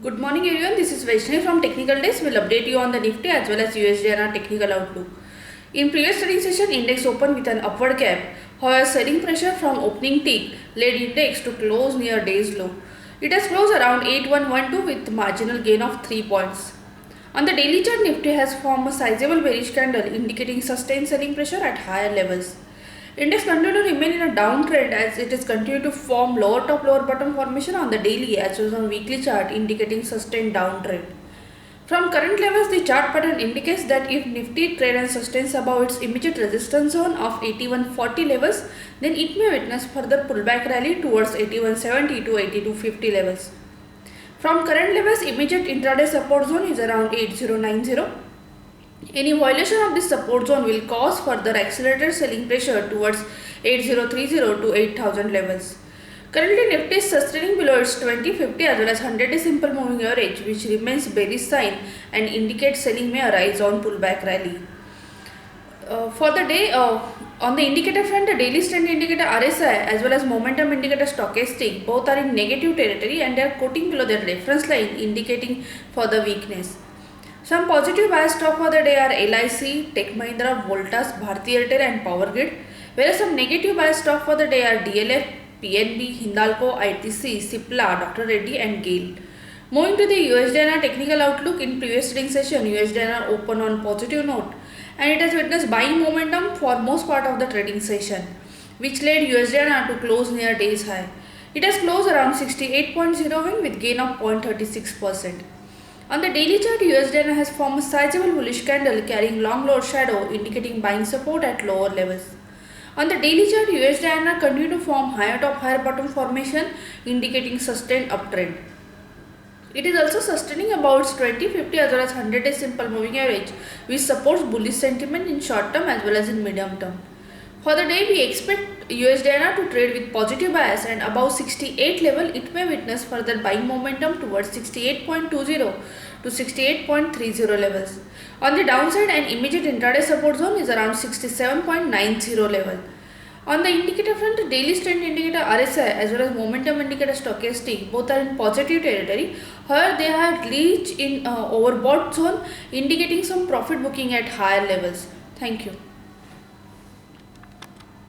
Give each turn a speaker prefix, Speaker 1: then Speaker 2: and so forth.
Speaker 1: Good morning everyone, this is Vaishnavi from Technical Days. We'll update you on the Nifty as well as USD and our technical outlook. In previous trading session, index opened with an upward gap. However, selling pressure from opening tick led index to close near day's low. It has closed around 8112 with marginal gain of 3 points. On the daily chart, Nifty has formed a sizable bearish candle indicating sustained selling pressure at higher levels. Index continued to remain in a downtrend as it is continued to form lower top lower bottom formation on the daily as well as on weekly chart indicating sustained downtrend. From current levels, the chart pattern indicates that if Nifty trade and sustains above its immediate resistance zone of 8140 levels, then it may witness further pullback rally towards 8170 to 8250 levels. From current levels, immediate intraday support zone is around 8090. Any violation of this support zone will cause further accelerated selling pressure towards 8030 to 8000 levels. Currently, Nifty is sustaining below its 2050 as well as 100-day simple moving average, which remains bearish sign and indicates selling may arise on pullback rally. For the day, on the indicator front, the daily strength indicator RSI as well as momentum indicator stochastic both are in negative territory and they are quoting below their reference line indicating further weakness. Some positive bias stock for the day are LIC, Tech Mahindra, Voltas, Bharti Airtel and Power Grid, whereas some negative bias stock for the day are DLF, PNB, Hindalco, ITC, Cipla, Dr. Reddy and GAIL. Moving to the USD technical outlook, in previous trading session, USD opened on positive note and it has witnessed buying momentum for most part of the trading session, which led USD to close near day's high. It has closed around 68.01 with gain of 0.36%. On the daily chart, USD has formed a sizable bullish candle carrying long lower shadow indicating buying support at lower levels. On the daily chart, USD continue to form higher top higher bottom formation indicating sustained uptrend. It is also sustaining about its 2050 as well as 100-day simple moving average, which supports bullish sentiment in short term as well as in medium term. For the day, we expect USD to trade with positive bias and above 68 level, it may witness further buying momentum towards 68.20 to 68.30 levels. On the downside, an immediate intraday support zone is around 67.90 level. On the indicator front, the daily strength indicator RSI as well as momentum indicator stochastic both are in positive territory. However, they have reached in overbought zone indicating some profit booking at higher levels. Thank you.